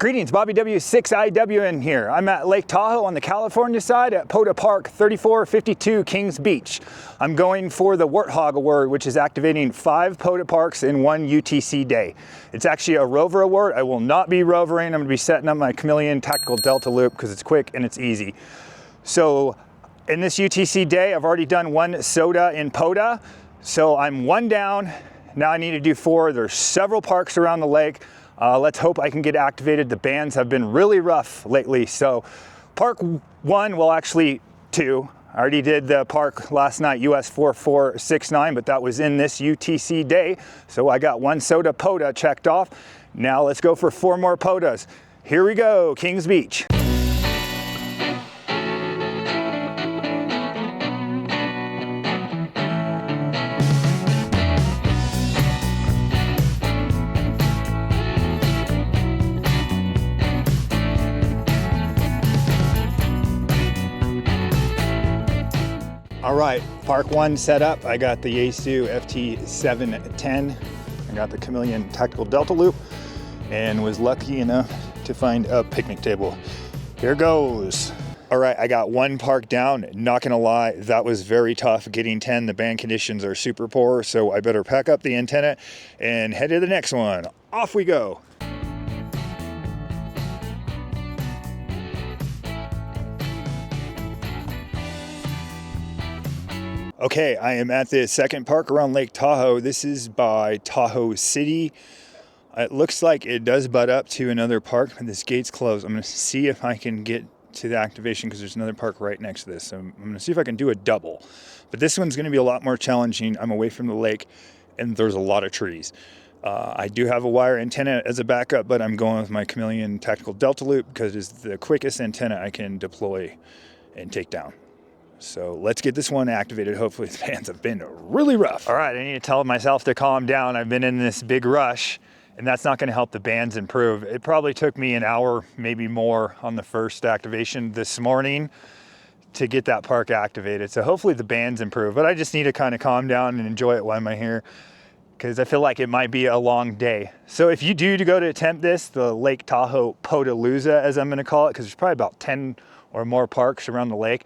Greetings, Bobby W6IW in here. I'm at Lake Tahoe on the California side at POTA Park 3452 Kings Beach. I'm going for the Warthog Award, which is activating 5 POTA parks in one UTC day. It's actually a rover award. I will not be rovering. I'm going to be setting up my Chameleon Tactical Delta Loop because it's quick and it's easy. So in this UTC day, I've already done 1 SOTA in POTA. So I'm 1 down. Now I need to do 4. There's several parks around the lake. Let's hope I can get activated. The bands have been really rough lately. So park 1, well actually 2. I already did the park last night, US 4469, but that was in this UTC day. So I got 1 SOTA POTA checked off. Now let's go for 4 more POTAs. Here we go, Kings Beach. All right, park 1 set up. I got the Yaesu FT710. I got the Chameleon Tactical Delta Loop and was lucky enough to find a picnic table. Here goes. All right, I got 1 park down. Not gonna lie, that was very tough getting 10. The band conditions are super poor, so I better pack up the antenna and head to the next one. Off we go. Okay, I am at the second park around Lake Tahoe. This is by Tahoe City. It looks like it does butt up to another park, but this gate's closed. I'm gonna see if I can get to the activation because there's another park right next to this. So I'm gonna see if I can do a double. But this one's gonna be a lot more challenging. I'm away from the lake and there's a lot of trees. I do have a wire antenna as a backup, but I'm going with my Chameleon Tactical Delta Loop because it's the quickest antenna I can deploy and take down. So let's get this one activated. Hopefully the bands have been really rough. All right, I need to tell myself to calm down. I've been in this big rush and that's not gonna help the bands improve. It probably took me an hour, maybe more on the first activation this morning to get that park activated. So hopefully the bands improve, but I just need to kind of calm down and enjoy it while I'm here because I feel like it might be a long day. So if you do go to attempt this, the Lake Tahoe POTA-looza, as I'm gonna call it, because there's probably about 10 or more parks around the lake,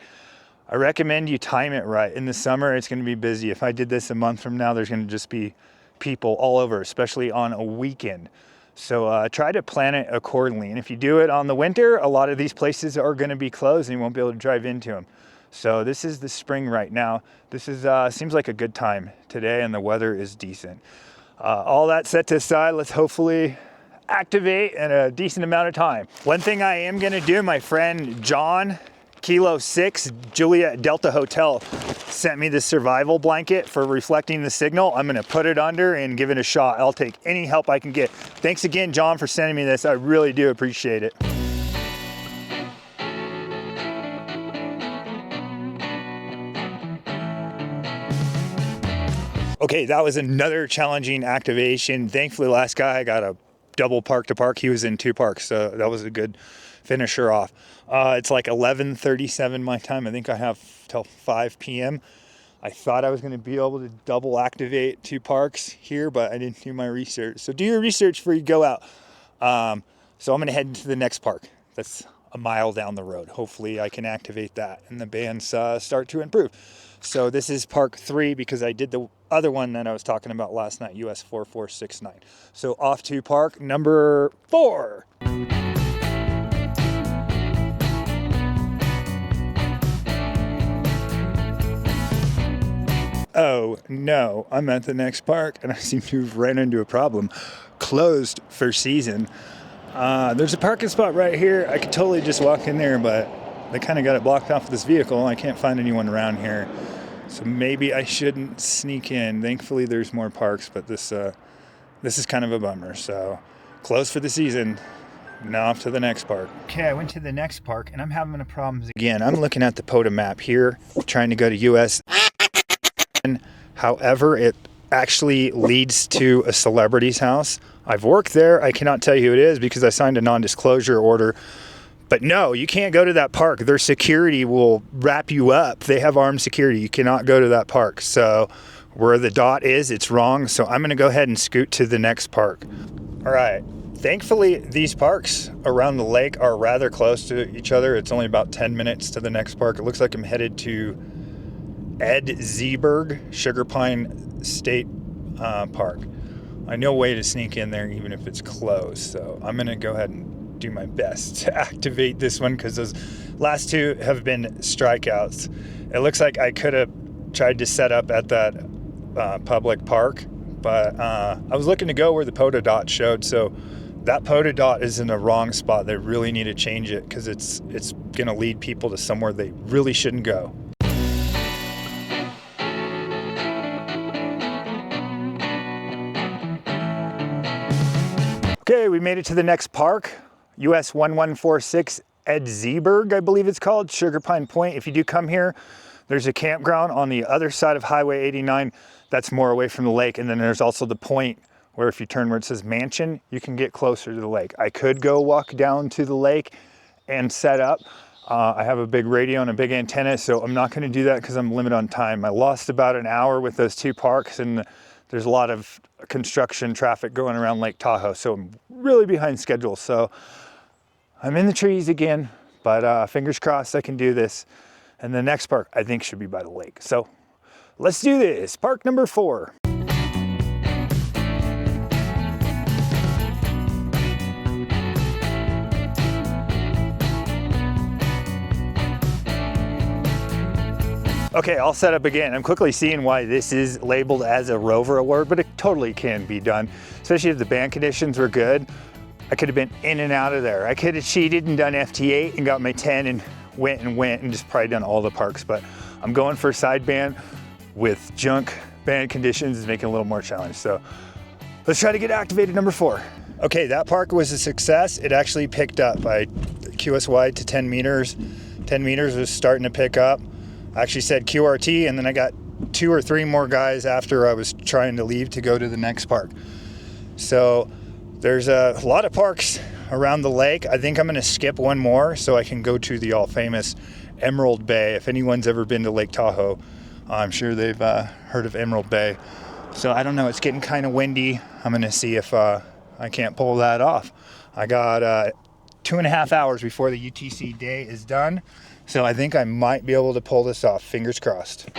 I recommend you time it right. In the summer, it's gonna be busy. If I did this a month from now, there's gonna just be people all over, especially on a weekend. So try to plan it accordingly. And if you do it on the winter, a lot of these places are gonna be closed and you won't be able to drive into them. So this is the spring right now. This is seems like a good time today and the weather is decent. All that set to side, let's hopefully activate in a decent amount of time. One thing I am gonna do, my friend John, Kilo 6 Juliet Delta Hotel, sent me this survival blanket for reflecting the signal. I'm gonna put it under and give it a shot. I'll take any help I can get. Thanks again, John, for sending me this. I really do appreciate it. Okay, that was another challenging activation. Thankfully, last guy I got a double park to park. He was in 2 parks, so that was a good finisher off. It's like 11:37 my time. I think I have till 5 p.m. I thought I was going to be able to double activate 2 parks here, but I didn't do my research. So do your research before you go out. So I'm going to head into the next park. That's a mile down the road. Hopefully I can activate that and the bands start to improve. So this is park 3 because I did the other one that I was talking about last night, US 4469. So off to park number 4. Oh no, I'm at the next park and I seem to have ran into a problem. Closed for season. There's a parking spot right here. I could totally just walk in there, but they kind of got it blocked off with this vehicle. I can't find anyone around here. So maybe I shouldn't sneak in. Thankfully there's more parks, but this is kind of a bummer. So closed for the season. Now off to the next park. Okay, I went to the next park and I'm having a problem again. I'm looking at the POTA map here, trying to go to US. However, it actually leads to a celebrity's house. I've worked there. I cannot tell you who it is because I signed a non-disclosure order. But no, you can't go to that park. Their security will wrap you up. They have armed security. You cannot go to that park. So where the dot is, it's wrong. So I'm going to go ahead and scoot to the next park. All right. Thankfully, these parks around the lake are rather close to each other. It's only about 10 minutes to the next park. It looks like I'm headed to Ed Zeeberg Sugar Pine State Park. I know a way to sneak in there even if it's closed. So I'm going to go ahead and do my best to activate this one because those last two have been strikeouts. It looks like I could have tried to set up at that public park, but I was looking to go where the POTA dot showed. So that POTA dot is in the wrong spot. They really need to change it because it's going to lead people to somewhere they really shouldn't go. Okay, we made it to the next park, US 1146 Ed Zeeberg, I believe it's called, Sugar Pine Point. If you do come here, there's a campground on the other side of Highway 89 that's more away from the lake, and then there's also the point where if you turn where it says mansion, you can get closer to the lake. I could go walk down to the lake and set up. I have a big radio and a big antenna, so I'm not gonna do that because I'm limited on time. I lost about an hour with those two parks, and there's a lot of construction traffic going around Lake Tahoe, so I'm really behind schedule. So I'm in the trees again, but fingers crossed I can do this. And the next park I think should be by the lake. So let's do this. Park number 4. Okay, all set up again. I'm quickly seeing why this is labeled as a rover award, but it totally can be done, especially if the band conditions were good. I could have been in and out of there. I could have cheated and done FT8 and got my 10 and went and just probably done all the parks, but I'm going for sideband with junk band conditions is making it a little more challenge. So let's try to get activated number 4. Okay, that park was a success. It actually picked up. I QSY to 10 meters. 10 meters was starting to pick up. I actually said QRT, and then I got 2 or 3 more guys after I was trying to leave to go to the next park. So there's a lot of parks around the lake. I think I'm gonna skip one more so I can go to the all famous Emerald Bay. If anyone's ever been to Lake Tahoe, I'm sure they've heard of Emerald Bay. So I don't know, it's getting kind of windy. I'm gonna see if I can't pull that off. I got 2.5 hours before the UTC day is done. So I think I might be able to pull this off, fingers crossed.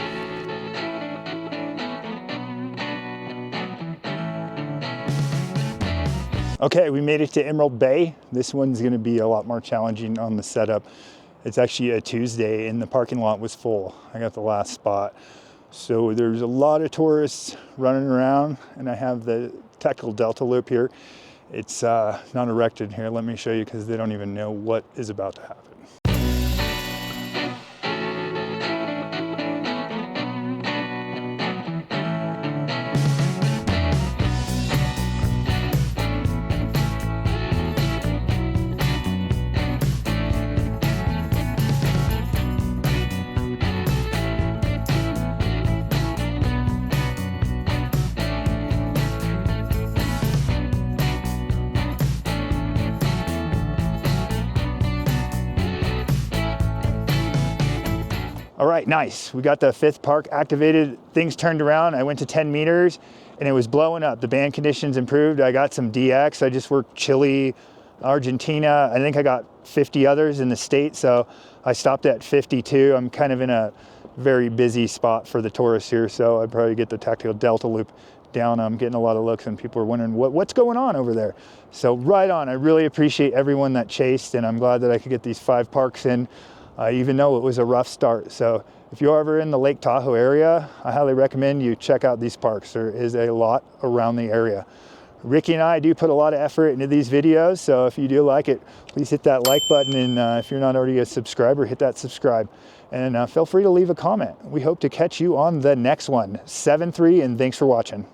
Okay, we made it to Emerald Bay. This one's gonna be a lot more challenging on the setup. It's actually a Tuesday and the parking lot was full. I got the last spot. So there's a lot of tourists running around, and I have the tactical delta loop here. It's not erected here. Let me show you because they don't even know what is about to happen. All right, nice. We got the 5th park activated. Things turned around. I went to 10 meters and it was blowing up. The band conditions improved. I got some DX. I just worked Chile, Argentina. I think I got 50 others in the state. So I stopped at 52. I'm kind of in a very busy spot for the tourists here. So I'd probably get the tactical delta loop down. I'm getting a lot of looks and people are wondering what's going on over there. So right on. I really appreciate everyone that chased, and I'm glad that I could get these 5 parks in. Even though it was a rough start. So if you're ever in the Lake Tahoe area, I highly recommend you check out these parks. There is a lot around the area. Ricky and I do put a lot of effort into these videos, so if you do like it, please hit that like button, and if you're not already a subscriber, hit that subscribe. And feel free to leave a comment. We hope to catch you on the next one. 7-3, and thanks for watching.